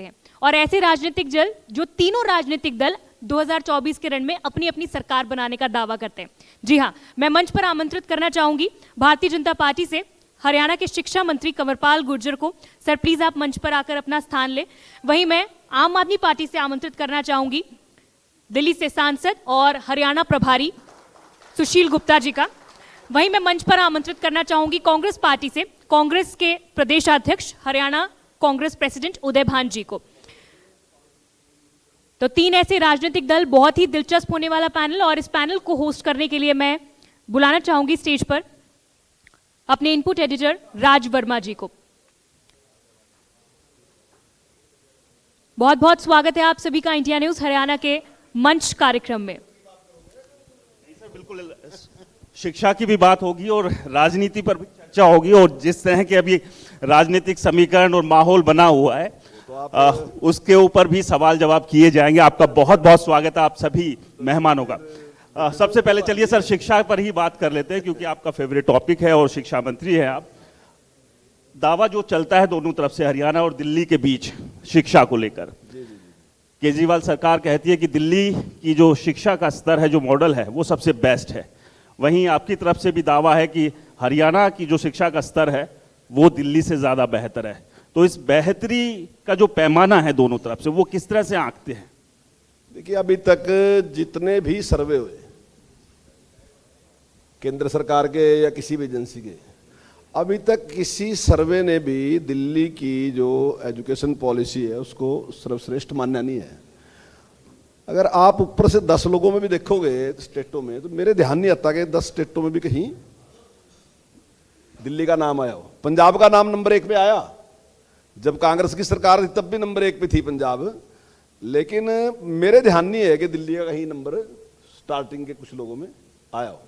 हैं और ऐसे राजनीतिक दल जो तीनों राजनीतिक दल 2024 के रण में अपनी अपनी सरकार बनाने का दावा करते हैं। जी हाँ, मैं मंच पर आमंत्रित करना चाहूंगी भारतीय जनता पार्टी से हरियाणा के शिक्षा मंत्री कंवरपाल गुर्जर को। सर प्लीज आप मंच पर आकर अपना स्थान लें। वहीं मैं आम आदमी पार्टी से आमंत्रित करना चाहूंगी दिल्ली से सांसद और हरियाणा प्रभारी सुशील गुप्ता जी का। वहीं मैं मंच पर आमंत्रित करना चाहूंगी कांग्रेस पार्टी से कांग्रेस के प्रदेशाध्यक्ष हरियाणा कांग्रेस प्रेसिडेंट उदय भान जी को। तो तीन ऐसे राजनीतिक दल, बहुत ही दिलचस्प होने वाला पैनल, और इस पैनल को होस्ट करने के लिए मैं बुलाना चाहूंगी स्टेज पर अपने इनपुट एडिटर राज वर्मा जी को। बहुत बहुत स्वागत है आप सभी का इंडिया न्यूज हरियाणा के मंच कार्यक्रम में। बिल्कुल, शिक्षा की भी बात होगी और राजनीति पर भी चर्चा होगी, और जिस तरह के अभी राजनीतिक समीकरण और माहौल बना हुआ है उसके ऊपर भी सवाल जवाब किए जाएंगे। आपका बहुत बहुत स्वागत है आप सभी मेहमानों का। सबसे पहले चलिए सर शिक्षा पर ही बात कर लेते हैं, क्योंकि आपका फेवरेट टॉपिक है और शिक्षा मंत्री हैं आप। दावा जो चलता है दोनों तरफ से, हरियाणा और दिल्ली के बीच शिक्षा को लेकर, केजरीवाल सरकार कहती है कि दिल्ली की जो शिक्षा का स्तर है, जो मॉडल है, वो सबसे बेस्ट है। वहीं आपकी तरफ से भी दावा है कि हरियाणा की जो शिक्षा का स्तर है वो दिल्ली से ज्यादा बेहतर है। तो इस बेहतरी का जो पैमाना है दोनों तरफ से, वो किस तरह से आंकते हैं? देखिए, अभी तक जितने भी सर्वे हुए केंद्र सर्कार के या किसी भी एजेंसी के, अभी तक किसी सर्वे ने भी दिल्ली की जो एजुकेशन पॉलिसी है उसको सर्वश्रेष्ठ माना नहीं है। अगर आप ऊपर से 10 लोगों में भी देखोगे स्टेटों में, तो मेरे ध्यान नहीं आता कि 10 स्टेटों में भी कहीं दिल्ली का नाम आया हो। पंजाब का नाम नंबर 1 पे आया, जब कांग्रेस की सरकार थी तब भी नंबर 1 पे थी पंजाब, लेकिन मेरे ध्यान नहीं है कि दिल्ली का कहीं नंबर स्टार्टिंग के कुछ लोगों में आया हो।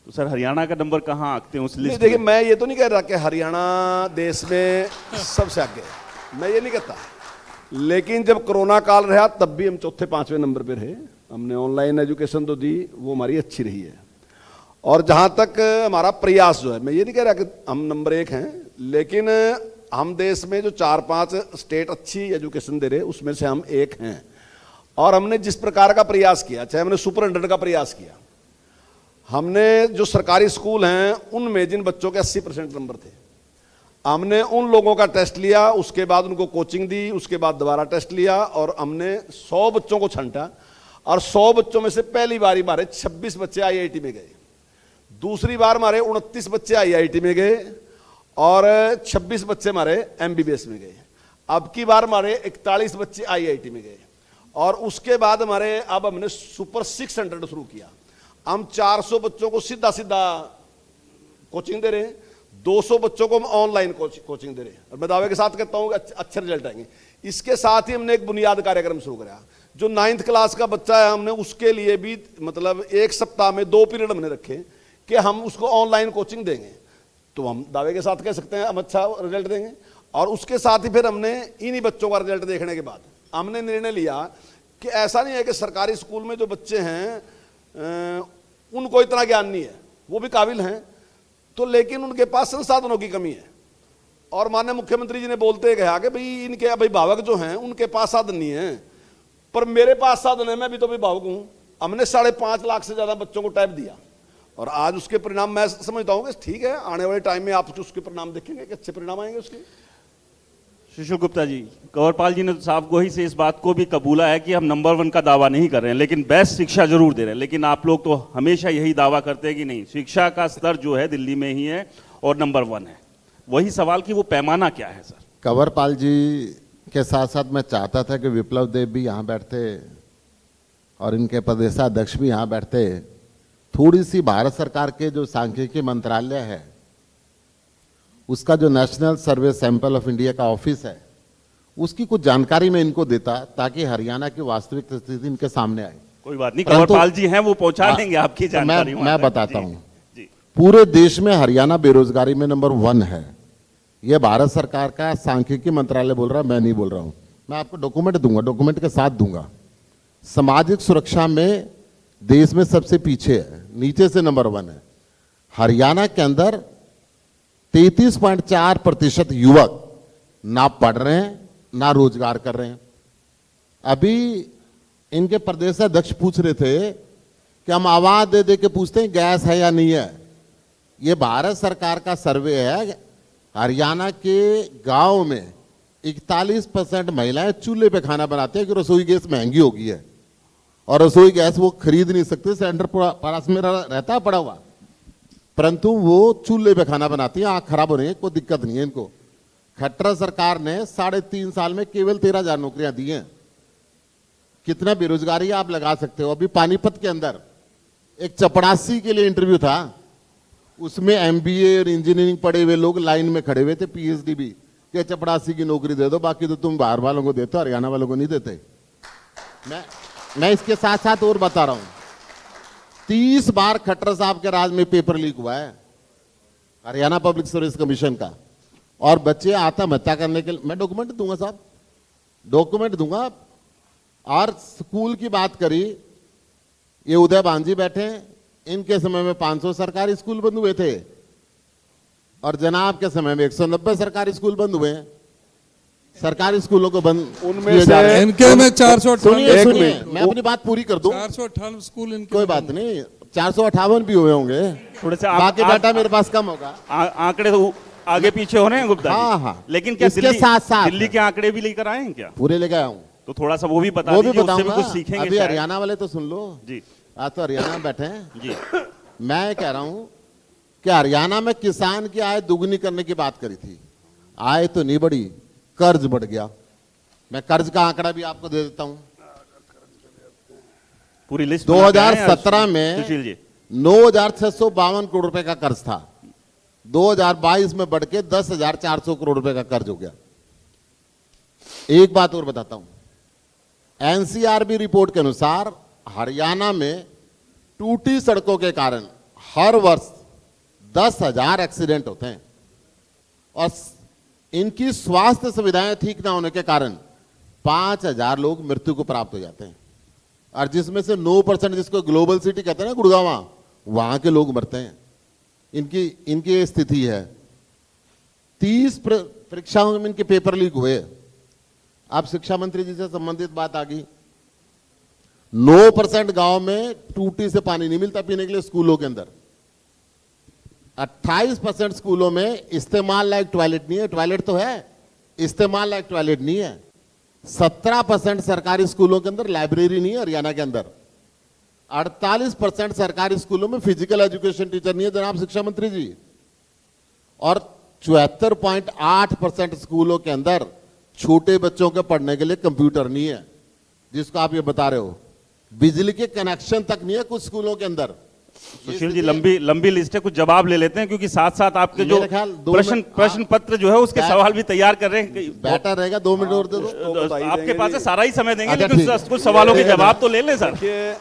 तो सर हरियाणा का नंबर कहाँ आते हैं उस लिस्ट? देखिए, मैं ये तो नहीं कह रहा कि हरियाणा देश में सबसे आगे है, मैं ये नहीं कहता, लेकिन जब कोरोना काल रहा तब भी हम चौथे 5वें नंबर पे रहे। हमने ऑनलाइन एजुकेशन तो दी, वो हमारी अच्छी रही है। और जहां तक हमारा प्रयास जो है, मैं ये नहीं कह रहा कि हम नंबर 1 हैं, लेकिन हम देश में जो 4-5 स्टेट अच्छी एजुकेशन दे रहे उसमें से हम एक हैं। और हमने जिस प्रकार का प्रयास किया, चाहे हमने सुपर 100 का प्रयास किया, हमने जो सरकारी स्कूल हैं उनमें जिन बच्चों के 80% नंबर थे, हमने उन लोगों का टेस्ट लिया, उसके बाद उनको कोचिंग दी, उसके बाद दोबारा टेस्ट लिया, और हमने 100 बच्चों को छांटा, और 100 बच्चों में से पहली बार हमारे 26 बच्चे IIT में गए, दूसरी बार हमारे 29 बच्चे IIT में गए, और 26 बच्चे हमारे MBBS में गए। अब की बार हमारे 41 बच्चे IIT में गए, और उसके बाद हमारे अब हमने सुपर 600 शुरू किया। हम 400 बच्चों को सीधा सीधा कोचिंग दे रहे हैं, 200 बच्चों को हम ऑनलाइन कोचिंग दे रहे हैं, और मैं दावे के साथ कहता हूं कि अच्छे रिजल्ट आएंगे। इसके साथ ही हमने एक बुनियाद कार्यक्रम शुरू कराया। जो 9th क्लास का बच्चा है, हमने उसके लिए भी मतलब 1 सप्ताह में 2 पीरियड हमने रखे कि हम उसको ऑनलाइन कोचिंग देंगे। तो हम दावे के साथ कह सकते हैं हम अच्छा रिजल्ट देंगे। और उसके साथ ही फिर हमने इन्हीं बच्चों का रिजल्ट देखने के बाद हमने निर्णय लिया कि ऐसा नहीं है कि सरकारी स्कूल में जो बच्चे हैं उनको इतना ज्ञान नहीं है, वो भी काबिल हैं, तो लेकिन उनके पास संसाधनों की कमी है। और माननीय मुख्यमंत्री जी ने बोलते कहा कि भाई इनके अभिभावक जो हैं उनके पास साधन नहीं है, पर मेरे पास साधन है, मैं भी तो अभिभावक हूं। हमने 5.5 लाख से ज्यादा बच्चों को टैब दिया, और आज उसके परिणाम मैं समझता हूं कि ठीक है, आने वाले टाइम में आप उसके परिणाम देखेंगे कि अच्छे परिणाम आएंगे उसके। सुशील गुप्ता जी, कंवरपाल जी ने तो साफ गोही से इस बात को भी कबूला है कि हम नंबर 1 का दावा नहीं कर रहे हैं, लेकिन बेस्ट शिक्षा जरूर दे रहे हैं। लेकिन आप लोग तो हमेशा यही दावा करते हैं कि नहीं, शिक्षा का स्तर जो है दिल्ली में ही है और नंबर 1 है। वही सवाल कि वो पैमाना क्या है सर? कंवरपाल जी के साथ साथ मैं चाहता था कि विप्लव देव भी यहाँ बैठते और इनके प्रदेशाध्यक्ष भी यहाँ बैठते। थोड़ी सी भारत सरकार के जो सांख्यिकी मंत्रालय है उसका जो national survey sample of India का ऑफिस है, उसकी कुछ जानकारी मैं इनको देता, ताकि हरियाणा की वास्तविक स्थिति इनके सामने आए। कोई बात नहीं, कंवरपाल जी हैं, वो पहुंचा देंगे आपकी जानकारी। मैं बताता हूं, पूरे देश में हरियाणा बेरोजगारी में नंबर 1 है। यह भारत सरकार का सांख्यिकी मंत्रालय बोल रहा है, मैं नहीं बोल रहा हूं। मैं आपको डॉक्यूमेंट दूंगा, डॉक्यूमेंट के साथ दूंगा। सामाजिक सुरक्षा में देश में सबसे पीछे है, नीचे से नंबर 1 है। हरियाणा के अंदर 33.4% युवक ना पढ़ रहे हैं ना रोजगार कर रहे हैं। अभी इनके प्रदेश अध्यक्ष पूछ रहे थे कि हम आवाज दे दे के पूछते हैं गैस है या नहीं है। ये भारत सरकार का सर्वे है, हरियाणा के गांव में 41% महिलाएं चूल्हे पे खाना बनाते हैं कि रसोई गैस महंगी हो गई है और रसोई गैस वो खरीद नहीं सकते, सिलेंडर पास में रहता है पड़ा हुआ, परंतु वो चूल्हे पे खाना बनाती है। आंख खराब हो रही है, कोई दिक्कत नहीं है इनको। खट्टर सरकार ने 3.5 साल में केवल 13,000 नौकरियां दी हैं। कितना बेरोजगारी आप लगा सकते हो। अभी पानीपत के अंदर एक चपड़ासी के लिए इंटरव्यू था, उसमें MBA और इंजीनियरिंग पढ़े हुए लोग लाइन में खड़े हुए थे, PhD भी, कि चपड़ासी की नौकरी दे दो, बाकी तो तुम बाहर वालों को देते हो, हरियाणा वालों को नहीं देते। मैं इसके साथ साथ और बता रहा हूं, 30 बार खट्टर साहब के राज में पेपर लीक हुआ है हरियाणा पब्लिक सर्विस कमीशन का, और बच्चे आत्महत्या करने के लिए, मैं डॉक्यूमेंट दूंगा साहब, डॉक्यूमेंट दूंगा। और स्कूल की बात करी, ये उदय भांजी बैठे, इनके समय में 500 सरकारी स्कूल बंद हुए थे और जनाब के समय में 190 सरकारी स्कूल बंद हुए हैं। सरकारी स्कूलों को बंद उनमें किए जा रहे हैं। इनके में 458 सुनिए, मैं अपनी बात पूरी कर दूं। 458 स्कूल इनके कोई बात नहीं, 458 भी हुए होंगे, थोड़े से बाकी डाटा मेरे पास कम होगा। आंकड़े तो आगे पीछे हो रहे हैं गुप्ता जी। हाँ, हाँ। लेकिन क्या इसके साथ-साथ दिल्ली के आंकड़े भी लेकर आए हैं क्या? पूरे लेके आया हूं, तो थोड़ा सा वो भी बता वो भी दीजिए, उससे भी बताऊंगा। कुछ सीखेंगे अभी शायद। हरियाणा वाले तो सुन लो जी आज तो हरियाणा में बैठे हैं। जी मैं कह रहा हूं कि हरियाणा में किसान की आय दुगनी करने की बात करी थी, आय तो नहीं बढ़ी, कर्ज बढ़ गया। मैं कर्ज का आंकड़ा भी आपको दे देता हूं। पूरी लिस्ट 2017 में सुशील जी 9,652 करोड़ रुपए का कर्ज था, 2022 में बढ़ के 10,400 करोड़ रुपए का कर्ज हो गया। एक बात और बताता हूं, NCRB रिपोर्ट के अनुसार हरियाणा में टूटी सड़कों के कारण हर वर्ष 10,000 एक्सीडेंट होते हैं और इनकी स्वास्थ्य सुविधाएं ठीक ना होने के कारण 5,000 लोग मृत्यु को प्राप्त हो जाते हैं, और जिसमें से 9% जिसको ग्लोबल सिटी कहते हैं ना, गुड़गांव, वहां के लोग मरते हैं। इनकी ये स्थिति है। 30 परीक्षाओं में इनके पेपर लीक हुए। अब शिक्षा मंत्री जी से संबंधित बात आ गई। 9% गांव में टूटी से पानी नहीं मिलता पीने के लिए स्कूलों के अंदर। 28% स्कूलों में इस्तेमाल लायक टॉयलेट नहीं है। टॉयलेट तो है, इस्तेमाल लायक टॉयलेट नहीं है। 17% सरकारी स्कूलों के अंदर लाइब्रेरी नहीं है हरियाणा के अंदर। 48% सरकारी स्कूलों में फिजिकल एजुकेशन टीचर नहीं है जनाब शिक्षा मंत्री जी। और 74.8% स्कूलों के अंदर छोटे बच्चों के पढ़ने के लिए कंप्यूटर नहीं है, जिसको आप ये बता रहे हो। बिजली के कनेक्शन तक नहीं है कुछ स्कूलों के अंदर। सुशील जी लंबी लिस्ट है, कुछ जवाब ले लेते हैं, क्योंकि साथ साथ आपके जो मेरे ख्याल प्रश्न पत्र जो है उसके सवाल भी तैयार कर रहे हैं। बेटर रहेगा 2 मिनट और दे दो। आपके पास है, सारा ही समय देंगे, अच्छा, लेकिन ठीक। कुछ सवालों के जवाब तो ले लें सर। देखिए,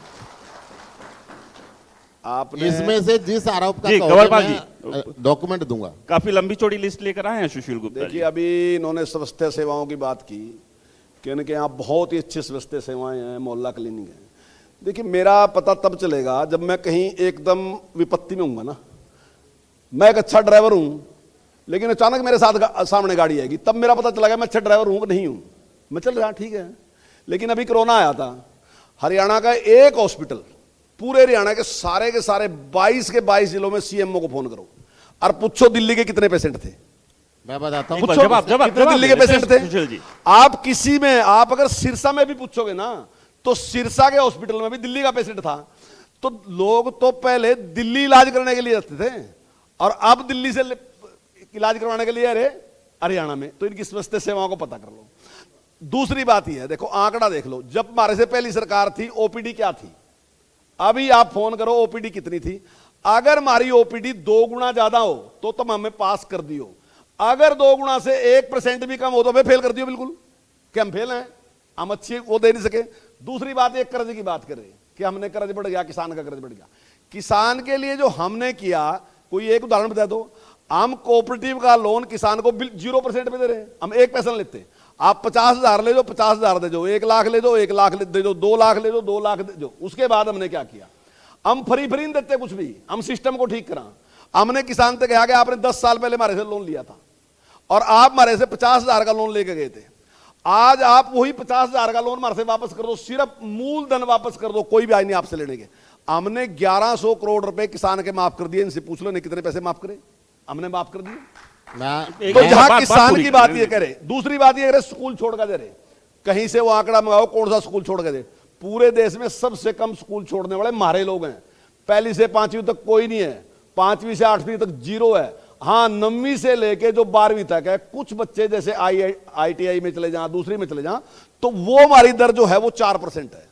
आपने इसमें से जिस आरोप का जी, कहोगे, कंवरपाल मैं डॉक्यूमेंट दूंगा। काफी लंबी चौड़ी लिस्ट लेकर आए हैं सुशील गुप्ता जी। देखिए, अभी इन्होंने स्वास्थ्य सेवाओं की बात की कि इनके यहाँ बहुत ही अच्छी स्वास्थ्य सेवाएं हैं, मोहल्ला क्लिनिक है। देखिए, मेरा पता तब चलेगा जब मैं कहीं एकदम विपत्ति में हूँगा ना। मैं एक अच्छा ड्राइवर हूँ, लेकिन अचानक मेरे साथ सामने गाड़ी आएगी, तब मेरा पता चला मैं अच्छा ड्राइवर हूँ कि नहीं हूँ। मैं चल रहा ठीक है, लेकिन अभी कोरोना आया था, हरियाणा का एक हॉस्पिटल, पूरे हरियाणा के सारे 22 के 22 जिलों में CMO को फोन करो और पूछो दिल्ली के कितने पेशेंट थे। मैं बताता हूँ। पूछो, जवाब कितने दिल्ली के ले लेते पेशेंट हैं थे। सुशील जी। आप किसी में, आप अगर सिरसा में भी पूछोगे ना, तो सिरसा के हॉस्पिटल में भी दिल्ली का पेशेंट था। तो लोग तो पहले दिल्ली इलाज करने के लिए जाते थे और अब दिल्ली से इलाज करवाने के लिए अरे हरियाणा में। तो इनकी स्वास्थ्य सेवाओं को पता कर लो। दूसरी बात यह है, देखो आंकड़ा देख लो, जब हमारे से पहली सरकार थी OPD क्या थी, अभी आप फोन करो OPD कितनी थी। अगर हमारी OPD 2 गुना ज्यादा हो तो तुम हमें पास कर दियो, अगर 2 गुना से 1% भी कम हो तो हमें फेल कर दियो बिल्कुल, कि हम फेल हैं, हम अच्छी वो दे नहीं सके। दूसरी बात, एक कर्ज की बात करें कि हमने कर्ज बढ़ गया, किसान का कर्ज बढ़ गया। किसान के लिए जो हमने किया, कोई एक उदाहरण बता दो। हम कोऑपरेटिव का लोन किसान को 0% पे दे रहे हैं, हम 1 पैसा नहीं लेते। आप 50,000 ले दो, 50,000 दे दो, 1 लाख ले दो, 1 लाख दे दो, 2 लाख ले दो, 2 लाख दे दो। उसके बाद हमने क्या किया, हम फ्री नहीं देते कुछ भी, हम सिस्टम को ठीक करा। हमने किसान से कहा कि आपने 10 साल पहले हमारे से लोन लिया था और आप हमारे से 50,000 का लोन लेके गए थे, आज आप वही 50,000 का लोन मार से वापस कर दो, सिर्फ मूलधन वापस कर दो, कोई भी आई नहीं आपसे लेने के। हमने 1100 करोड़ रुपए किसान के माफ कर दिए, इनसे पूछ लो नहीं कितने पैसे माफ करे, हमने माफ कर दिए। मैं तो जहां बात किसान पूरी की बात करें। ये करे, दूसरी बात ये करे स्कूल छोड़ कर दे रहे, कहीं से वो आंकड़ा मंगाओ कौन सा स्कूल छोड़ कर दे। पूरे देश में सबसे कम स्कूल छोड़ने वाले हमारे लोग हैं। पहली से 5वीं तक कोई नहीं है, 5वीं से 8वीं तक जीरो है। हाँ 9वीं से लेके जो 12वीं तक है, कुछ बच्चे जैसे IITI में चले जाएं, दूसरी में चले जाएं, तो वो हमारी दर जो है वो 4% है,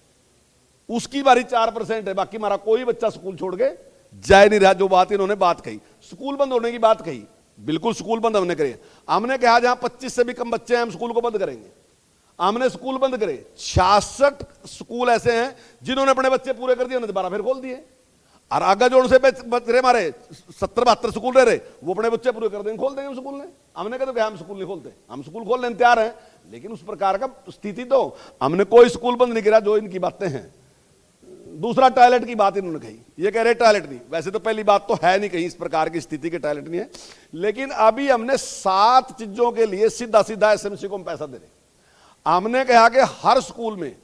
उसकी बारी 4% है। बाकी हमारा कोई बच्चा स्कूल छोड़ के जाए नहीं रहा। जो बात इन्होंने बात कही, स्कूल बंद होने की बात कही, बिल्कुल स्कूल बंद हमने करे। हमने कहा जहां 25 से भी कम बच्चे हैं हम स्कूल को बंद करेंगे। हमने स्कूल बंद करे। 66 स्कूल ऐसे हैं जिन्होंने अपने बच्चे पूरे कर दिए, उन्होंने दोबारा फिर खोल दिए। और आगे जो उनसे बच्चे हमारे 70-72 स्कूल रहे, वो अपने बच्चे पूरे कर देंगे, खोल देंगे हम स्कूल ने। हमने कहा तो हम स्कूल नहीं खोलते, हम स्कूल खोलने तैयार हैं, लेकिन उस प्रकार का स्थिति तो हमने कोई स्कूल बंद नहीं किया जो इनकी बातें हैं। दूसरा टॉयलेट की बात इन्होंने कही, ये कह रहे टॉयलेट नहीं, वैसे तो पहली बात तो है नहीं कहीं इस प्रकार की स्थिति के टॉयलेट नहीं है। लेकिन अभी हमने 7 चीजों के लिए सीधा सीधा SMC को हम पैसा दे रहे। हमने कहा कि हर स्कूल में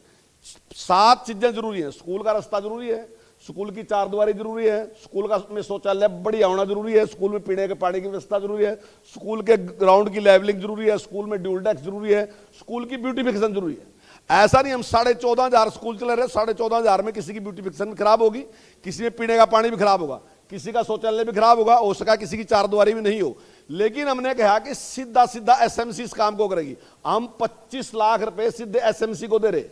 7 चीजें जरूरी हैं। स्कूल का रास्ता जरूरी है, स्कूल की 4 दीवारी जरूरी है, स्कूल का में शौचालय बढ़िया होना जरूरी है, स्कूल में पीने के पानी की व्यवस्था जरूरी है, स्कूल के ग्राउंड की लेवलिंग जरूरी है, स्कूल में ड्यूल डेस्क जरूरी है, स्कूल की ब्यूटिफिकेशन जरूरी है। ऐसा नहीं हम 14,500 स्कूल चले रहे, 14,500 में किसी की ब्यूटिफिकेशन भी खराब होगी, किसी में पीने का पानी भी खराब होगा, किसी का शौचालय भी खराब होगा, हो सका किसी की 4 दीवारी भी नहीं हो। लेकिन हमने कहा कि सीधा सीधा SMC इस काम को करेगी। हम 25 लाख रुपए सीधे SMC को दे रहे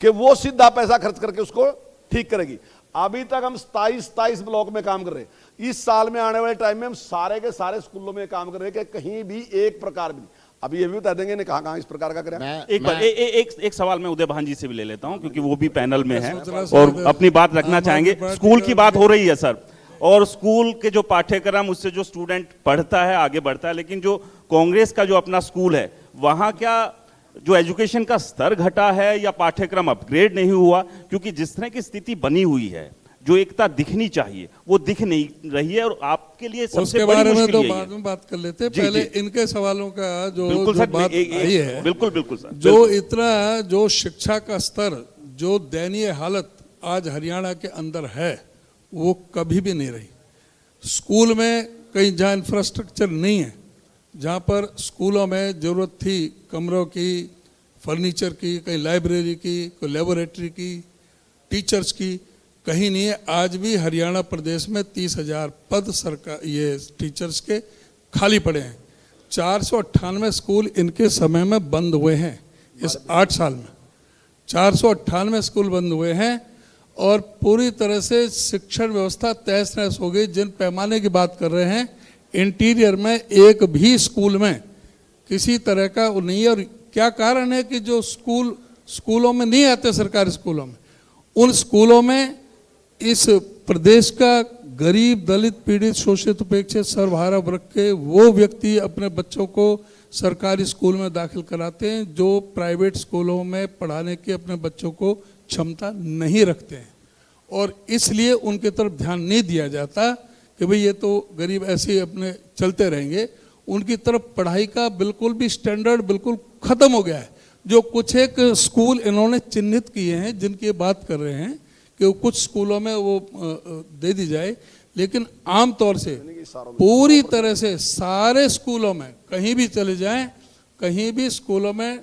कि वो सीधा पैसा खर्च करके उसको ठीक करेगी। अभी तक हम 27 ब्लॉक में काम कर रहे हैं। इस साल में आने वाले टाइम में हम सारे के सारे स्कूलों में काम कर रहे हैं कि कहीं भी एक प्रकार भी। अभी ये भी बता देंगे ने कहां इस प्रकार का करें। एक सवाल मैं उदय भान जी से भी ले लेता हूं, क्योंकि वो भी पैनल में है सोच रहा और था अपनी बात रखना चाहेंगे। स्कूल की बात हो रही है सर, और स्कूल के जो पाठ्यक्रम, उससे जो स्टूडेंट पढ़ता है आगे बढ़ता है, लेकिन जो कांग्रेस का जो अपना स्कूल है, वहां क्या जो एजुकेशन का स्तर घटा है या पाठ्यक्रम अपग्रेड नहीं हुआ? क्योंकि जिस तरह की स्थिति बनी हुई है, जो एकता दिखनी चाहिए वो दिख नहीं रही है, और आपके लिए सबसे उसके बड़ी बारे में मुश्किल तो यही है। बाद में बात कर लेते हैं। जी, पहले जी। इनके सवालों का जो सर, बात आई है, बिल्कुल सर, जो इतना जो शिक्षा का स्तर, जो दयनीय हालत आज हरियाणा के अंदर है, वो कभी भी नहीं रही। स्कूल में कहीं जहाँ इंफ्रास्ट्रक्चर नहीं है, जहाँ पर स्कूलों में ज़रूरत थी कमरों की, फर्नीचर की, कहीं लाइब्रेरी की, कोई लेबोरेटरी की, टीचर्स की, कहीं नहीं है। आज भी हरियाणा प्रदेश में 30,000 पद सरकार ये टीचर्स के खाली पड़े हैं। 498 स्कूल इनके समय में बंद हुए हैं। इस 8 साल में 498 स्कूल बंद हुए हैं, और पूरी तरह से शिक्षण व्यवस्था तहस नहस हो गई। जिन पैमाने की बात कर रहे हैं, इंटीरियर में एक भी स्कूल में किसी तरह का वो नहीं है। और क्या कारण है कि जो स्कूलों में नहीं आते, सरकारी स्कूलों में, उन स्कूलों में इस प्रदेश का गरीब, दलित, पीड़ित, शोषित, उपेक्षित, सर्वहारा वर्ग के वो व्यक्ति अपने बच्चों को सरकारी स्कूल में दाखिल कराते हैं, जो प्राइवेट स्कूलों में पढ़ाने की अपने बच्चों को क्षमता नहीं रखते हैं। और इसलिए उनके तरफ ध्यान नहीं दिया जाता कि भाई ये तो गरीब ऐसे ही अपने चलते रहेंगे। उनकी तरफ पढ़ाई का बिल्कुल भी स्टैंडर्ड बिल्कुल खत्म हो गया है। जो कुछ एक स्कूल इन्होंने चिन्हित किए हैं, जिनकी बात कर रहे हैं कि कुछ स्कूलों में वो दे दी जाए, लेकिन आम तौर से पूरी तरह से सारे स्कूलों में कहीं भी चले जाएं, कहीं भी स्कूलों में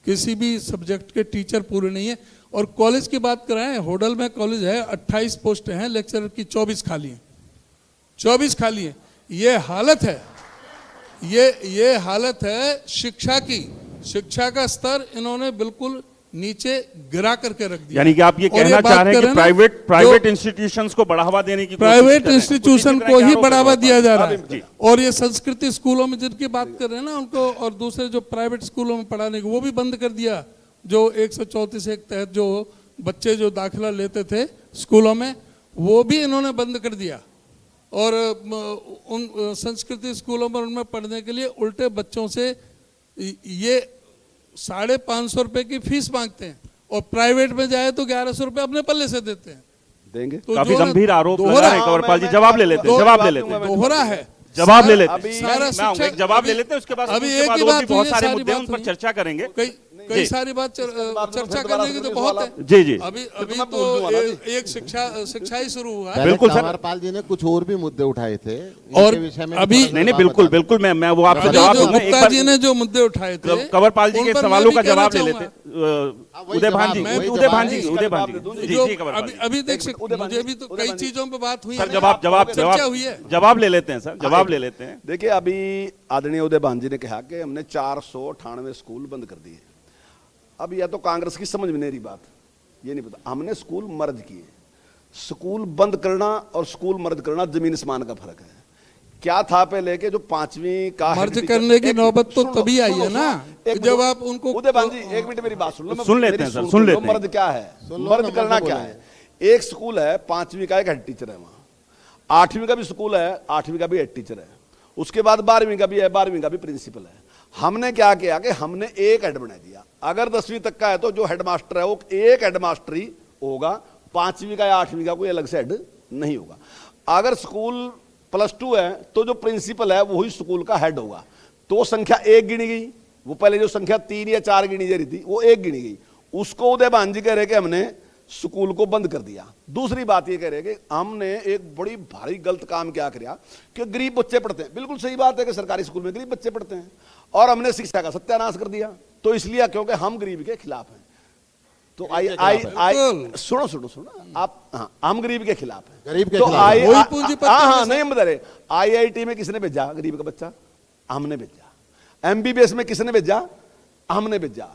किसी भी सब्जेक्ट के टीचर पूरे नहीं है। और कॉलेज की बात कराएं, होडल में कॉलेज है, 28 पोस्ट हैं, लेक्चरर की 24 खाली हैं, 24 खाली हैं। ये हालत है, ये हालत है शिक्षा की। शिक्षा का स्तर इन्होंने बिल्कुल नीचे गिरा करके रख दिया। यानी कि आप ये कहना चाह रहे हैं कि प्राइवेट इंस्टीट्यूशंस को बढ़ावा देने की प्राइवेट इंस्टीट्यूशन को ही बढ़ावा दिया जा रहा जी। है। और ये संस्कृति स्कूलों में जिनकी बात कर रहे हैं ना उनको, और दूसरे जो प्राइवेट स्कूलों में पढ़ाने को, वो भी बंद कर दिया। जो 134 के तहत जो बच्चे जो दाखिला लेते थे स्कूलों में, वो भी इन्होंने बंद कर दिया। और उन संस्कृति स्कूलों में उनमें पढ़ने के लिए उल्टे बच्चों से ये 550 रुपए की फीस मांगते हैं, और प्राइवेट में जाए तो 1100 रुपए अपने पल्ले से देते हैं। देंगे तो काफी जो गंभीर आरोप लगा दोहरा है कंवरपाल जी। जवाब ले लेते हैं, जवाब ले लेते हैं, दोहरा है, जवाब ले लेते हैं। सारा मैं आऊंगा, एक जवाब ले लेते हैं, उसके बाद अभी उसके एक बाद ही और बात भी बहुत हुई है, सारे सारी मुद्दे हैं, बात उन पर हुई। चर्चा करेंगे। कई कई सारी बात चर्चा करने की तो बहुत है। जी जी अभी मैं तो बोल दूंगा ना एक शिक्षा ही शुरू हुआ है। पहले बिल्कुल सर। कंवरपाल जी ने कुछ और भी मुद्दे उठाए थे और इनके विषय में अभी- थोड़ा सा नहीं जवाब बिल्कुल बता दें। बिल्कुल मैं वो आपसे अभी जवाब जो दूंगा। एक गुप्ता बार जी ने जो मुद्दे उठाए थे कंवरपाल जी उन के पर मैं सवालों भी का कहना जवाब ले चाहूंगा। लेते वही उदय भान जवाब, जी वही उदय जवाब भान है। जी उदय भान जी जी जो जी कंवरपाल जी। अभी देख एक मिनट, मुझे भी तो उदय कई भान जी। चीजों पे बात हुई सर है। जवाब चर्चा हुई है। जवाब ले लेते हैं सर, जवाब ले लेते हैं। देखिए अभी आदरणीय उदय भान जी ने कहा कि हमने 498 स्कूल बंद कर दिए। अब यह तो कांग्रेस की समझ में नहीं रही बात, ये नहीं पता। हमने स्कूल मर्ज किए। स्कूल बंद करना और स्कूल मर्ज करना जमीन आसमान का फर्क है। क्या था पहले के जो 5वीं का मर्ज हेड करने की टीचर- नौबत तो सुन लो, तभी आई सुनो, है ना, सुनो, एक जब मिनट, आप उनको- उदय भान जी एक मिनट मेरी बात सुन लो। मैं- सुन लेते मेरी हैं सर, सुन सुन लो, लेते हैं। मर्ज क्या है, सुन लो मर्ज ना, करना मर्ज क्या बोलो। है। एक स्कूल है 5वीं का एक हेड टीचर है वहां, 8वीं का भी स्कूल है, 8वीं का भी हेड टीचर है, उसके बाद 12वीं का भी है, 12वीं का भी प्रिंसिपल है। हमने क्या किया कि हमने एक हेड बना दिया। अगर 10वीं तक का है तो जो हेडमास्टर है वो एक हेडमास्टर ही होगा, 5वीं का या 8वीं का कोई अलग से हेड नहीं होगा। अगर स्कूल +2 है तो जो प्रिंसिपल है वही स्कूल का हेड होगा। तो संख्या एक गिनी गई, वो पहले जो संख्या 3 या 4 गिनी जा रही थी वो एक गिनी गई। उसको उदय भान जी कह रहे कि हमने स्कूल को बंद कर दिया। दूसरी बात ये कह रहे कि हमने एक बड़ी भारी गलत काम क्या किया कि गरीब बच्चे पढ़ते हैं। बिल्कुल सही बात है कि सरकारी स्कूल में गरीब बच्चे पढ़ते हैं और हमने शिक्षा का सत्यानाश कर दिया। तो इसलिए क्योंकि हम गरीब के खिलाफ हैं। तो सुनो सुनो सुनो आप, हाँ, हम गरीब के खिलाफ हैं। गरीब के तो खिलाफ हैं। वही पूंजीपति हाँ में नहीं बता रहे। IIT में किसने भेजा गरीब का बच्चा? हमने भेजा। MBBS में किसने भेजा? हमने भेजा।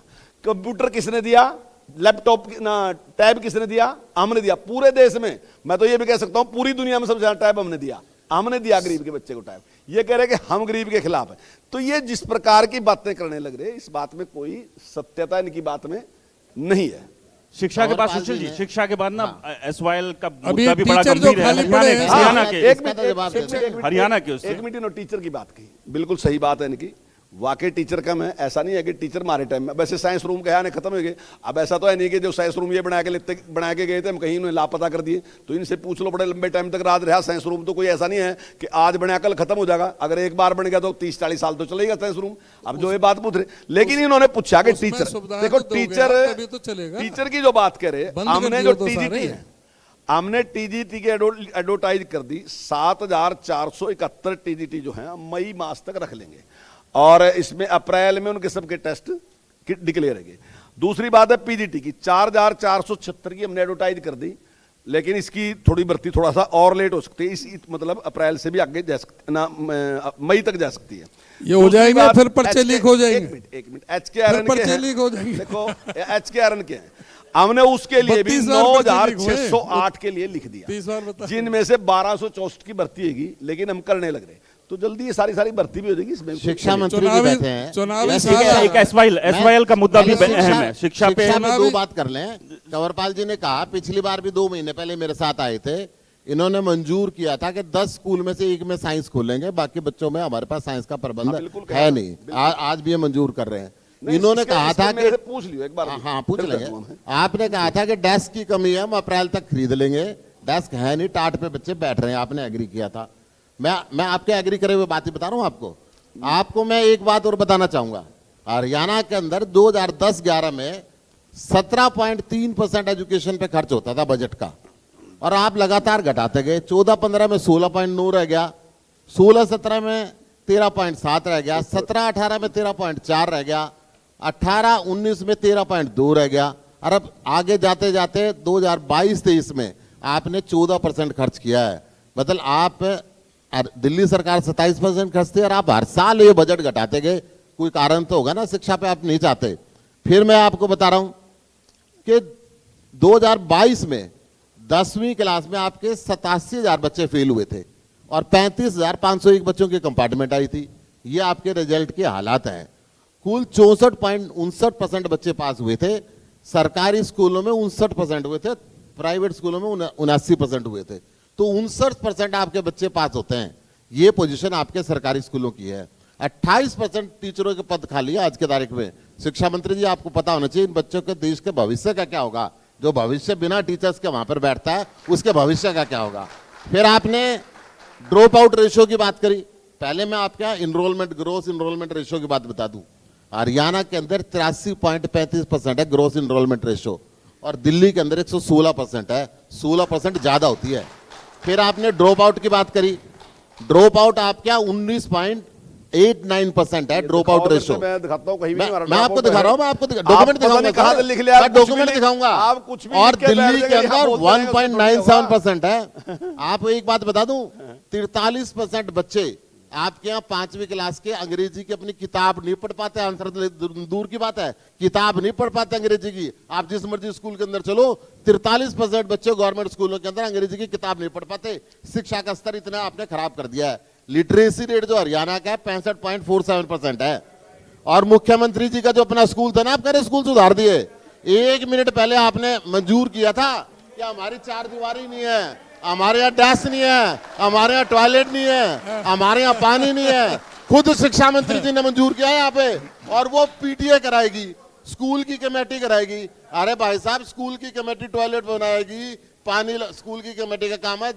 कंप्यूटर किसने दिया? लैपटॉप ना टैब किसने दिया? हमने दिया। पूरे देश में मैं तो ये भी कह सकता हूं पूरी दुनिया में सबसे ज्यादा टैब हमने दिया। हमने दिया गरीब के बच्चे को टैब। ये कह रहे कि हम गरीब के खिलाफ है। तो ये जिस प्रकार की बातें करने लग रहे, इस बात में कोई सत्यता इनकी बात में नहीं है। शिक्षा के बाद कंवरपाल सुशील जी जी, ने- शिक्षा के बाद ना SYL का अभी मुद्दा भी बड़ा टीचर जो गंभीर है। खाली पड़े हैं, हरियाणा के एक इसका मिनट तो जवाब दे दो। हरियाणा के उससे। एक मिनट इन्होंने टीचर की बात की, बिल्कुल सही बात है इनकी। वाकई टीचर कम है, ऐसा नहीं है कि टीचर हमारे टाइम में। वैसे साइंस रूम कहा खत्म हो गए। अब ऐसा तो है नहीं कि जो साइंस रूम ये बना के गए थे हम कहीं उन्हें लापता कर दिए। तो इनसे पूछ लो, बड़े लंबे टाइम तक राज रहा साइंस रूम। तो कोई ऐसा नहीं है कि आज बना कल खत्म हो जाएगा। अगर एक बार बन गया तो 30-40 साल तो चलेगा साइंस रूम। अब जो ये बात पूछ रहे, लेकिन इन्होंने पूछा कि उसमें टीचर सुविधाएं देखो, तो दोगे, टीचर तभी तो चलेगा। टीचर की जो बात करे, बंद कर हमने दियो जो तो TGT सारे। है, हमने TGT की एडवर्टाइज कर दी। 7471 TGT जो है मई मास तक रख लेंगे और इसमें अप्रैल में उनके सबके टेस्ट डिक्लेयर होंगे। दूसरी बात है PGT की 4476 की हमने एडवर्टाइज कर दी, लेकिन इसकी थोड़ी भर्ती थोड़ा सा और लेट हो सकती है। इस मतलब अप्रैल से भी आगे जा सकती ना, मई तक जा सकती है। ये हो दूसरी जाएंगे, बात, फिर पर्चे HK लीक हो जाएंगे। एक मिनट HKRN पर्चे के हैं। लीक हो जाएंगे। देखो HKRN के हैं, हमने उसके लिए भी 32 बार पर्चे लीक हुए। 9608 के लिए लिख दिया, 30 बार बता। जिनमें से 1264 की भर्ती होगी। लेकिन हम करने लग रहे, तो जल्दी ये सारी भर्ती भी हो जाएगी। इसमें शिक्षा मंत्री जी चुनावी- बैठे हैं। चुनावी मैं साल- शिक्षा- एक SYL का मुद्दा भी पहले अहम है। शिक्षा पे शिक्षा में चुनावी- दो बात कर लें। कंवरपाल जी ने कहा पिछली बार भी 2 महीने पहले मेरे साथ आए थे, इन्होंने मंजूर किया था कि 10 स्कूल में से एक में साइंस खोलेंगे, बाकी बच्चों में हमारे पास साइंस का प्रबंध हाँ, बिल्कुल कहा है था, नहीं। आज भी ये मंजूर कर रहे हैं। नहीं, इन्होंने इसके- कहा इसके था मेरे कि से पूछ लियो एक बार। हाँ पूछ फिर लेंगे। करता हूं मैं। आपने कहा था कि डेस्क की कमी है, हम अप्रैल तक खरीद लेंगे। डेस्क है नहीं, टाट पे बच्चे बैठ रहे हैं, आपने एग्री किया था। मैं आपके एग्री करे हुए बातें बता रहा हूं आपको मैं एक बात और बताना चाहूंगा। हरियाणा के अंदर 2010-11 में 17.3% एजुकेशन पे खर्च होता था बजट का, और आप लगातार घटाते गए। 14-15 में 16.9 रह गया, 16-17 में 13.7 रह गया, 17-18 में 13.4 रह गया, 18-19 में 13.2 रह गया, और अब आगे जाते जाते 2022-23 में आपने 14% खर्च किया है। मतलब आप दिल्ली सरकार 27% खर्चती है और आप हर साल ये बजट घटाते गए। कोई कारण तो होगा ना, शिक्षा पे आप नहीं चाहते। फिर मैं आपको बता रहा हूं कि 2022 में 10वीं क्लास में आपके 87,000 बच्चे फेल हुए थे और 35,501 बच्चों की कंपार्टमेंट आई थी। ये आपके रिजल्ट के हालात हैं। कुल 64.59% बच्चे पास हुए थे। सरकारी स्कूलों में 59% हुए थे, प्राइवेट स्कूलों में 79% हुए थे। तो 59% आपके बच्चे पास होते हैं। ये पोजीशन आपके सरकारी स्कूलों की है। 28% टीचरों के पद खाली है आज के तारीख में। शिक्षा मंत्री जी, आपको पता होना चाहिए इन बच्चों के देश के भविष्य का क्या होगा। जो भविष्य बिना टीचर्स के वहां पर बैठता है, उसके भविष्य का क्या होगा। फिर आपने ड्रॉप आउट रेशियो की बात करी। पहले मैं आपका इनरोलमेंट, ग्रोस इनरोलमेंट रेशियो की बात बता दूं। हरियाणा के अंदर 83.35% है ग्रोस इनरोलमेंट रेशो, और दिल्ली के अंदर 116% है। 16% ज्यादा होती है। फिर आपने ड्रॉप आउट की बात करी, ड्रॉप आउट आप क्या 19.89% है ड्रॉप आउट रेशो। मैं दिखाता हूँ कहीं भी मैं आपको दिखा रहा हूँ, मैं आपको डॉक्यूमेंट दिखाऊंगा, कहाँ से लिख लिया, मैं डॉक्यूमेंट दिखाऊंगा। आप कुछ भी और लिख के बैठ दिल्ली के जाएंगे, अंदर हम बोलते रहेंगे, 1.97% है। आपको एक बात बता दूं, 43% बच्चे आपके यहाँ 5वीं क्लास के अंग्रेजी की अपनी किताब नहीं पढ़ पाते। आंसर दूर की बात है, किताब नहीं पढ़ पाते अंग्रेजी की। आप जिस मर्जी स्कूल के अंदर चलो, 43% बच्चे गवर्नमेंट स्कूलों के अंदर अंग्रेजी की किताब नहीं पढ़ पाते। शिक्षा का स्तर इतना आपने खराब कर दिया है। लिटरेसी रेट जो हरियाणा का है 65.47% है। और मुख्यमंत्री जी का जो अपना स्कूल था ना, आप कह रहे स्कूल सुधार दिए। 1 मिनट पहले आपने मंजूर किया था कि हमारी 4 दीवारी नहीं है, हमारे यहाँ डेस्क नहीं है, हमारे यहाँ टॉयलेट नहीं है, हमारे यहाँ पानी नहीं है। खुद शिक्षा मंत्री जी ने मंजूर किया है यहाँ पे, और वो पीटीए कराएगी, स्कूल की कमेटी कराएगी। अरे भाई साहब, स्कूल की कमेटी टॉयलेट बनाएगी, पानी स्कूल की कमेटी का काम है,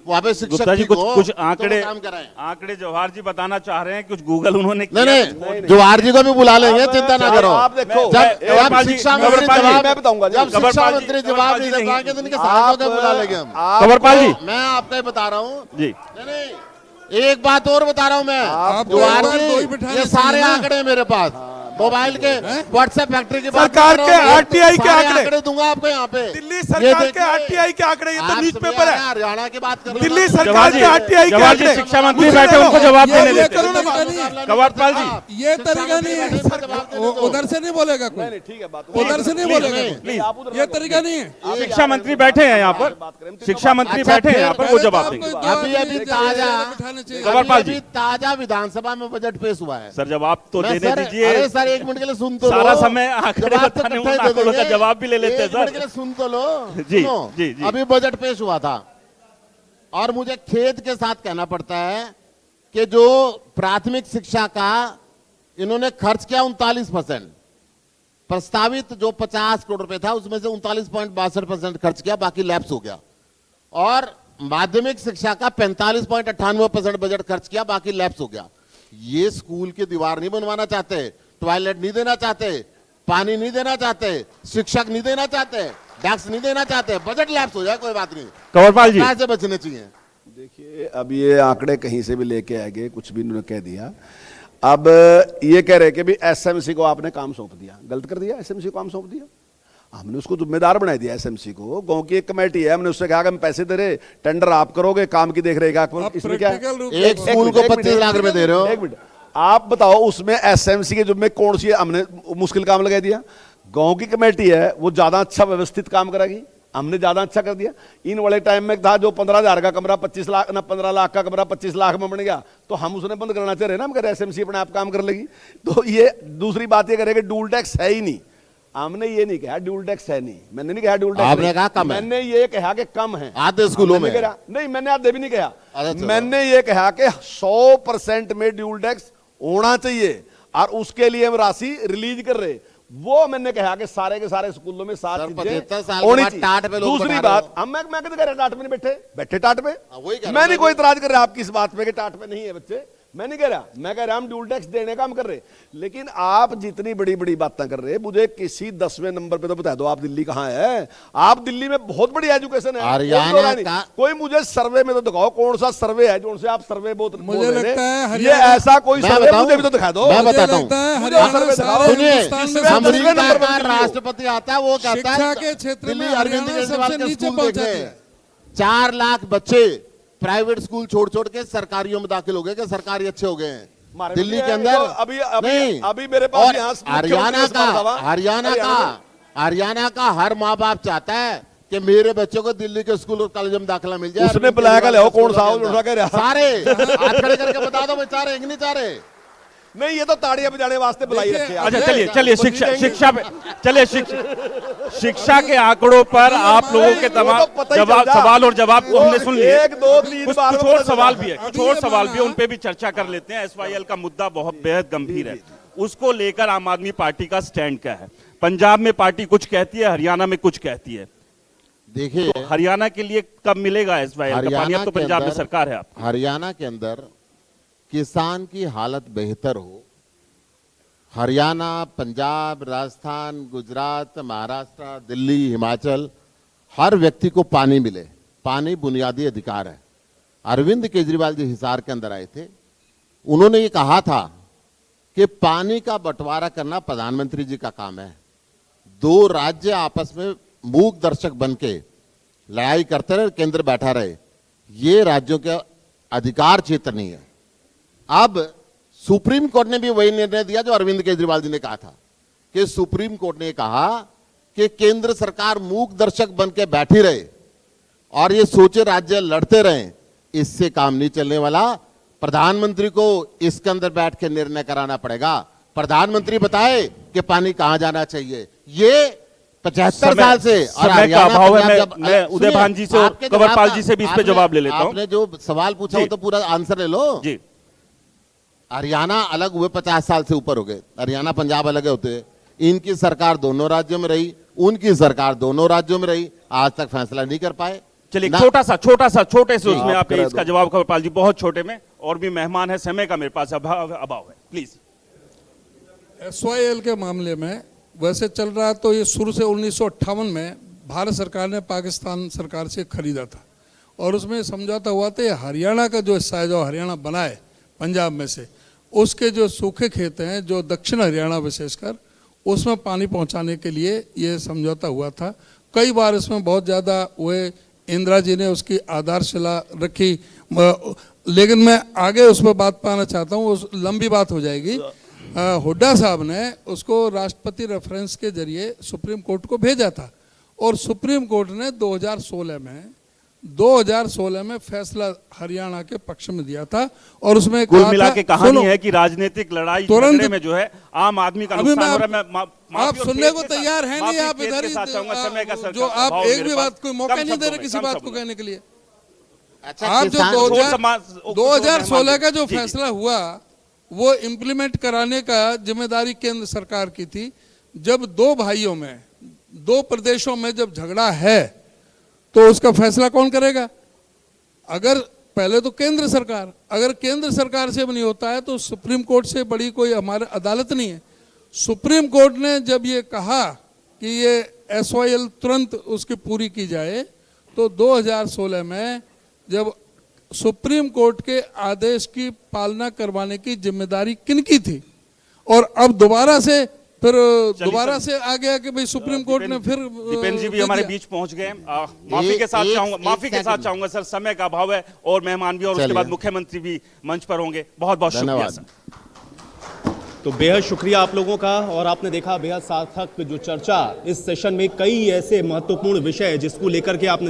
वहां पे शिक्षक गुप्ता जी ठीक हो, कुछ तो आंकड़े वो काम कराएं। आंकड़े जवाहर जी बताना चाह रहे हैं, कुछ गूगल उन्होंने नहीं किया। नहीं, जवाहर जी को भी बुला लेंगे, चिंता ना करो। आप देखो, जब गवर्नपाल जी, शिक्षा मंत्री गवर्नपाल जी, जवाब, मैं बताऊंगा जी, जब शिक्षा गवर्नपाल जी, मंत्री जवाब गवर्नपाल नहीं जी दे देंगे। पाएंगे तो इनके सहायकों को बुला लेंगे हम। गवर्नपाल जी मैं आपको ही बता रहा हूँ जी, नहीं नहीं, एक बात और बता रहा हूँ मैं, आपको जवाहर एक बार दो ही जी, बिठाने ये चाहिए सारे ना। आंकड़े हैं मेरे पास, मोबाइल के व्हाट्सएप फैक्ट्री की बात सरकार कर के रहा हूँ। RTI के सारे आंकड़े दूंगा आपको यहाँ पे। दिल्ली ये सरकार के देखिए, RTI के आंकड़े, ये तो आप न्यूज सभी पेपर है। हरियाणा की बात कर रहे हो दिल्ली ना? सरकार जवाहर के जी, RTI के जवाहर जी आंकड़े। शिक्षा मंत्री मुझे बैठे, दो। उनको जवाब ये देने देते करो ना हैं। बात नहीं। गवर्नपाल जी, ये तरीका नहीं है, उधर से नहीं बोलेगा कोई, ठीक है बात उधर से नहीं बोलेगा कोई। प्लीज, ये तरीका नहीं है। शिक्षा मंत्री बैठे हैं यहाँ पर, शिक्षा मंत्री बैठे हैं यहाँ पर, वो जवाब देंगे। अभी अभी ताजा बिठाने चाहिए। गवर्नपाल जी। अभी ताजा विधानसभा में बजट पेश हुआ है। सर जवाब तो मैं देने सर, दीजिए। अरे सर 1 मिनट के लिए सुन तो लो। सारा समय आंकड़े जवाब तो बताने, उन इकट्ठा ही दे आंकड़ों का देंगे। जवाब भी ले लेते हैं 1 मिनट सर। के लिए सुन तो लो। जी, सुनो, जी, जी। अभी बजट पेश हुआ था, और मुझे खेद के साथ कहना पड़ता है कि जो प्राथमिक शिक्षा का इन्होंने खर्च किया 39%, प्रस्तावित जो 50 करोड़ रुपए था उसमें से 39.62% खर्च किया, बाकी लैप्स हो गया। और माध्यमिक शिक्षा का 45.98% बजट खर्च किया, बाकी लैप्स हो गया। ये स्कूल की दीवार नहीं बनवाना चाहते, टॉयलेट नहीं देना चाहते, पानी नहीं देना चाहते, शिक्षक नहीं देना चाहते, डेस्क नहीं देना चाहते, बजट लैप्स हो जाए कोई बात नहीं, कंवरपाल जी, पैसे बचने चाहिए। देखिए, अब ये आंकड़े कहीं से भी लेके आएंगे, कुछ भी इन्होंने कह दिया। अब ये कह रहे कि भी एसएमसी को आपने काम सौंप दिया, गलत कर दिया। एसएमसी को काम सौंप दिया, हमने उसको जिम्मेदार बना दिया। एसएमसी को गांव की एक कमेटी है, हमने उससे कहा कि हम पैसे दे रहे, टेंडर आप करोगे, काम की देख रेख आप। आप इसमें क्या है? प्रैक्टिकल रूप एक से स्कूल को 25 लाख रुपए दे रहे हो। एक मिनट, आप बताओ उसमें एसएमसी के जुम्मे कौन सी हमने मुश्किल काम लगा दिया? गांव की कमेटी है, वो ज्यादा अच्छा व्यवस्थित काम करेगी, हमने ज्यादा अच्छा कर दिया। इन वाले टाइम में था जो 15,000 का कमरा 25 लाख ना 15 लाख का कमरा 25 लाख में बन गया, तो हम उसने बंद करना चाह रहे ना, हम कह रहे एसएमसी अपने आप काम कर लेगी। तो ये दूसरी बात ये करें कि ड्यूल टैक्स है ही नहीं, हमने ये नहीं कहा ड्यूल टैक्स है नहीं, मैंने नहीं कहा ड्यूल टैक्स, आपने कहा कम है। मैंने ये कहा कि कम है आधे स्कूलों मैंने में कहा नहीं, मैंने आधे भी नहीं कहा, अच्छा, चलो। मैंने ये कहा कि 100% में ड्यूल टैक्स होना चाहिए, और उसके लिए हम राशि रिलीज कर रहे। वो मैंने कहा कि सारे के सारे स्कूलों में 7 सर, चीजें 75 साल के होनी बाद चाहिए। टाट पे लोग दूसरी बता रहे बात, हो। हम मैं कह रहा टाट पे नहीं बैठे टाट पे, वही कह रहा मैं हूं नहीं मैं कोई भी। इतराज कर रहा आपकी इस बात पे कि टाट पे नहीं है बच्चे, मैं नहीं कह रहा, मैं कह रहा हम ड्यूल टैक्स देने का हम कर रहे। लेकिन आप जितनी बड़ी बड़ी बातें कर रहे हैं, मुझे किसी 10वें नंबर पे तो बता दो आप दिल्ली कहाँ है? आप दिल्ली में बहुत बड़ी एजुकेशन है, हरियाणा कोई दो राय नहीं। का- कोई मुझे सर्वे में तो दिखाओ, कौन सा सर्वे है जो उनसे आप सर्वे बहुत मुझे बोल रहे लगता है हैं। ये हरियाणा- ऐसा कोई मैं सर्वे बताऊं? मुझे भी तो दिखा दो। मैं मुझे बताता हूं। लगता है मुझे हरियाणा सर्वे दिखाओ। सारे सुनिए, हिंदुस्तान में जिसमें सबसे अमेरिका अमेरिका नंबर का पर दिल्ली हो। राष्ट्रपति आता है, वो कहता है शिक्षा के क्षेत्र में दिल्ली अरविंद हरियाणा केजरीवाल सबसे के नीचे स्कूल पहुंच देख जाती लें। है। 4 लाख बच्चे प्राइवेट स्कूल छोड़ छोड़ के सरकारियों में दाखिल हो गए कि सरकारी अच्छे हो गए हैं हमारे दिल्ली भी के है, अंदर। तो अभी नहीं, अभी मेरे पास और यहाँ हरियाणा का हर माँ बाप चाहता है कि मेरे बच्चों को दिल्ली के स्कूल और कॉलेज में दाखिला मिल जाए। उसने अरविंद बुलाया केजरीवाल ले आओ, के कौन सा स्कूलों हो, के जो अंदर। कह रहा। सारे हाथ खड़े करके बता दो, बेचारे कि नहीं चाह रहे। नहीं, ये तो ताड़ियां बजाने वास्ते बुलाई देखिए, रखे अच्छा आप। चलिए चलिए शिक्षा पे चलिए शिक्षा के आंकड़ों पर आप लोगों के वो तमाम तो पता ही जवाब चल जा। सवाल और जवाब को हमने सुन लिए। 1, 2, 3 कुछ बार कुछ में और पता सवाल चला। भी है, कुछ अभी और ये सवाल भी है, माना- उन पे भी चर्चा कर लेते हैं। SYL का मुद्दा बहुत बेहद गंभीर है, उसको लेकर आम आदमी पार्टी का स्टैंड क्या है? पंजाब में पार्टी कुछ कहती है, हरियाणा में कुछ कहती है। देखिए, तो हरियाणा के लिए कब मिलेगा SYL का पानी? अब तो के पंजाब में अंदर- सरकार है। आप हरियाणा के अंदर किसान की हालत बेहतर हो, हरियाणा, पंजाब, राजस्थान, गुजरात, महाराष्ट्र, दिल्ली, हिमाचल, हर व्यक्ति को पानी मिले। पानी बुनियादी अधिकार है। अरविंद केजरीवाल जी हिसार के अंदर आए थे, उन्होंने ये कहा था कि पानी का बंटवारा करना प्रधानमंत्री जी का काम है। दो राज्य आपस में मूक दर्शक बन के लड़ाई करते रहे, केंद्र बैठा रहे, ये राज्यों के अधिकार क्षेत्र नहीं है। अब सुप्रीम कोर्ट ने भी वही निर्णय दिया जो अरविंद केजरीवाल जी ने कहा था, कि सुप्रीम कोर्ट ने कहा कि केंद्र सरकार मूक दर्शक बन के बैठी रहे और ये सोचे राज्य लड़ते रहे, इससे काम नहीं चलने वाला। प्रधानमंत्री को इसके अंदर बैठ के निर्णय कराना पड़ेगा। प्रधानमंत्री बताए कि पानी कहां जाना चाहिए। ये 75 साल से और समय का हरियाणा, अभाव है। पंजाब मैं उदयभान जी से और आपके कंवरपाल जवाब जी से भी इस पे आपने- जवाब ले लेता हूं। आपने जो सवाल पूछा जी। वो तो पूरा आंसर ले लो जी। हरियाणा अलग हुए 50 साल से ऊपर हो गए। हरियाणा पंजाब अलग होते हैं। इनकी सरकार दोनों राज्यों में रही, उनकी सरकार दोनों राज्यों में रही, आज तक फैसला नहीं कर पाए। चलिए ना- छोटे से उसमें आप आपने करा इसका दो। जवाब कंवरपाल जी, बहुत छोटे में, और भी मेहमान है, समय का मेरे पास अभाव है, प्लीज। SYL के मामले में वैसे चल रहा तो ये शुरू से 1958 में भारत सरकार ने पाकिस्तान सरकार से खरीदा था और उसमें समझौता हुआ था ये हरियाणा का जो हिस्सा है, जो हरियाणा बना है पंजाब में से, उसके जो सूखे खेत हैं, जो दक्षिण हरियाणा विशेषकर, उसमें पानी पहुंचाने के लिए ये समझौता हुआ था। कई बार इसमें बहुत ज़्यादा हुए, इंदिरा जी ने उसकी आधारशिला रखी, लेकिन मैं आगे उस पर बात पाना चाहता हूँ, उस लंबी बात हो जाएगी। हुड्डा साहब ने उसको राष्ट्रपति रेफरेंस के जरिए सुप्रीम कोर्ट को भेजा था और सुप्रीम कोर्ट ने 2016 में फैसला हरियाणा के पक्ष में दिया था और उसमें कुल कहा मिला था- के कहानी सुनो, है कि राजनीतिक लड़ाई तुरंत- झगड़े में जो है आम आदमी का अभी नुकसान मैं हो रहा है। आप सुनने को तैयार है नहीं, आप इधर ही समय का जो आप एक भी बात कोई मौका नहीं दे रहे किसी बात को कहने के लिए। अच्छा, आप जो किसान- 2016 का जो जी, जी। फैसला हुआ वो इम्प्लीमेंट कराने का जिम्मेदारी केंद्र सरकार की थी। जब दो भाइयों में, दो प्रदेशों में जब झगड़ा है तो उसका फैसला कौन करेगा? अगर पहले तो केंद्र सरकार, अगर केंद्र सरकार से भी नहीं होता है तो सुप्रीम कोर्ट से बड़ी कोई हमारे अदालत नहीं है। सुप्रीम कोर्ट ने जब ये कहा कि ये SYL तुरंत उसकी पूरी की जाए तो 2016 में जब सुप्रीम कोर्ट के आदेश की पालना करवाने की जिम्मेदारी किनकी थी, और अब दोबारा से फिर दोबारा से आ गया कि भाई सुप्रीम कोर्ट ने फिर दीपेन जी भी दे हमारे दिया। बीच पहुंच गए। माफी के साथ चाहूंगा, सेकंड। सर, समय का अभाव है और मेहमान भी, और उसके चलिए। बाद मुख्यमंत्री भी मंच पर होंगे। बहुत बहुत शुक्रिया धन्यवाद। सर। तो बेहद शुक्रिया आप लोगों का, और आपने देखा बेहद सार्थक जो चर्चा इस सेशन में, कई ऐसे महत्वपूर्ण विषय जिसको लेकर के आपने